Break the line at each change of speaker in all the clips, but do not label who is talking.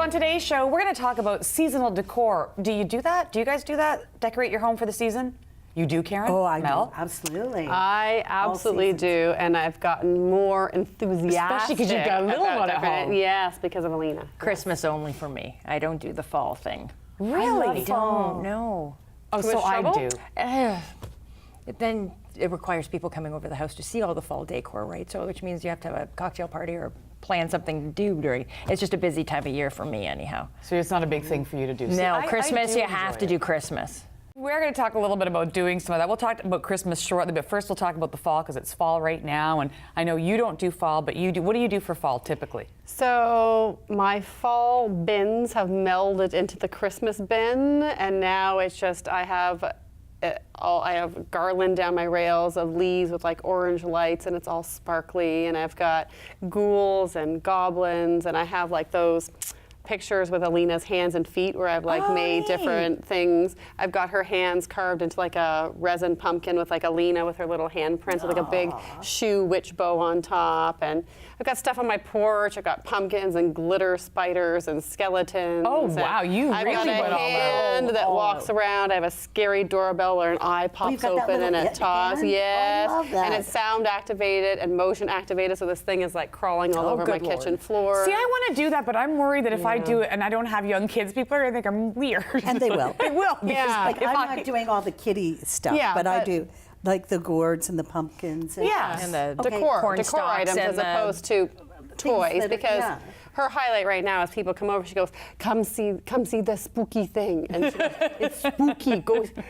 on today's show, we're going to talk about seasonal decor. Do you do that? Do you guys do that? Decorate your home for the season? You do, Karen?
Oh, I
Mel?
do. Absolutely.
I absolutely do, and I've gotten more enthusiastic.
Especially because you've got a little one at home.
Yes, because of Alina.
Christmas only for me. I don't do the fall thing.
Really?
I don't. No.
Oh,
Too
so
much
I
trouble?
do.
Then it requires people coming over the house to see all the fall decor, right? So which means you have to have a cocktail party or plan something to do during. It's just a busy time of year for me, anyhow.
So it's not a big thing for you to do. See,
No,
I
Christmas
do
you have
enjoy
to
it.
do Christmas.
We're going to talk a little bit about doing some of that. We'll talk about Christmas shortly, but first we'll talk about the fall because it's fall right now. And I know you don't do fall, but you do. What do you do for fall typically?
So my fall bins have melded into the Christmas bin, and now it's just I have garland down my rails of leaves with like orange lights, and it's all sparkly, and I've got ghouls and goblins, and I have like those pictures with Alina's hands and feet where I've like made different things. I've got her hands carved into like a resin pumpkin with like Alina with her little handprints with like a big shoe witch bow on top, and I've got stuff on my porch. I've got pumpkins and glitter spiders and skeletons.
Oh, wow, you
I've
really
got
went
a
all out.
hand that walks around. I have a scary doorbell where an eye pops
got that
open and
little
it talks.
hand?
Yes,
I love that.
and it's sound activated and motion activated, so this thing is like crawling all over my
good Lord.
kitchen floor.
See, I want to do that, but I'm worried that if I do it and I don't have young kids, people are going to think I'm weird.
And they will.
They will. Because
Yeah.
Like,
if
I'm not doing all the kitty stuff,
Yeah,
but I
but-
do like the gourds and the pumpkins. And
Yes.
And the
Okay.
decor
stalks
items
and
as
the-
opposed to toys,
that are-
because
yeah.
her highlight right now is people come over, she goes, come see the spooky thing, and she goes, it's spooky. Goes, no,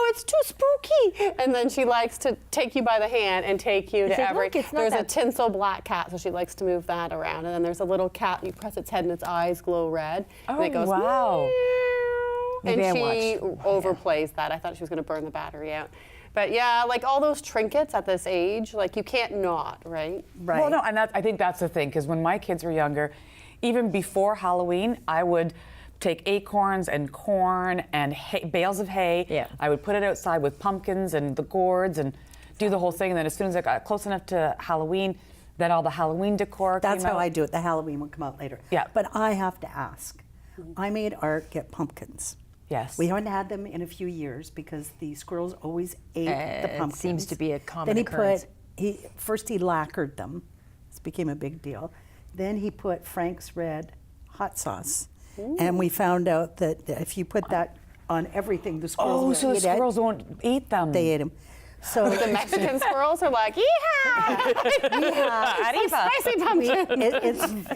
it's too spooky. And then she likes to take you by the hand and take you to
say,
every.
"Look, it's not
There's a
that-"
tinsel black cat, so she likes to move that around, and then there's a little cat. You press its head and its eyes glow red, and it goes.
wow.
And
Maybe I
she overplays that. I thought she was going to burn the battery out. But yeah, like all those trinkets at this age, like you can't not, right?
Right.
Well, no, and I think that's the thing, because when my kids were younger, even before Halloween, I would take acorns and corn and bales of hay.
Yeah.
I would put it outside with pumpkins and the gourds and do the whole thing. And then as soon as I got close enough to Halloween, then all the Halloween decor
That's
came
how
out.
I do it. The Halloween will come out later.
Yeah.
But I have to ask. I made Art get pumpkins.
Yes.
We haven't had them in a few years because the squirrels always ate the
It
pumpkins.
seems to be a common
Then he
occurrence.
first he lacquered them. This became a big deal. Then he put Frank's Red hot sauce. And we found out that if you put that on everything, the squirrels
Oh,
will
so the
eat it.
squirrels won't eat them.
They ate them. So
The Mexican squirrels are like, yeehaw!
Arriba.
Spicy pumpkin.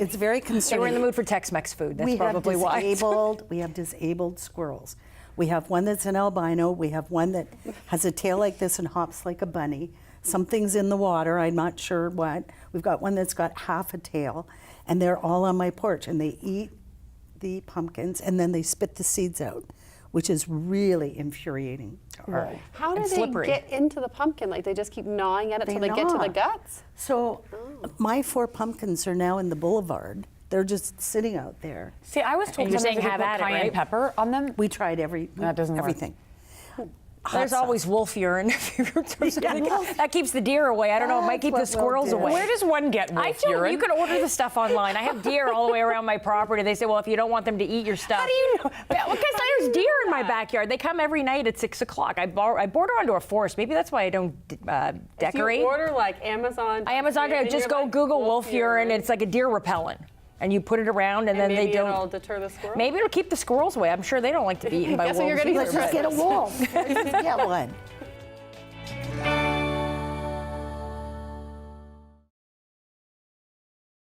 it's very
They
concerning.
were in the mood for Tex-Mex food. That's probably why.
We have disabled squirrels. We have one that's an albino. We have one that has a tail like this and hops like a bunny. Something's in the water. I'm not sure what. We've got one that's got half a tail, and they're all on my porch, and they eat the pumpkins, and then they spit the seeds out, which is really infuriating to Art.
How do
And
they
slippery.
get into the pumpkin? Like they just keep gnawing at it till they get to the
gnaw.
guts?
So my 4 pumpkins are now in the boulevard. They're just sitting out there.
See, I was told
And you're
sometimes
saying
if you
have
put
at it,
cayenne
right?
pepper on them.
We tried
That doesn't work.
everything.
There's
Hot
always
sauce.
wolf urine. That keeps the deer away. I don't know. It might
That's
keep the
what we'll
squirrels
do.
away.
Where does one get wolf
I don't.
urine?
You can order the stuff online. I have deer all the way around my property. They say, well, if you don't want them to eat your stuff.
How do you know?
Because there's deer in my backyard. They come every night at 6 o'clock. I border onto a forest. Maybe that's why I don't decorate.
If you order like Amazon.
Just go Google wolf urine. It's like a deer repellent. And you put it around, and then
maybe
they don't.
it'll deter the squirrel.
Maybe it'll keep the squirrels away. I'm sure they don't like to be eaten by
Guess
wolves.
what you're gonna
either,
get
Let's just
but-
get a wolf. Let's just get one.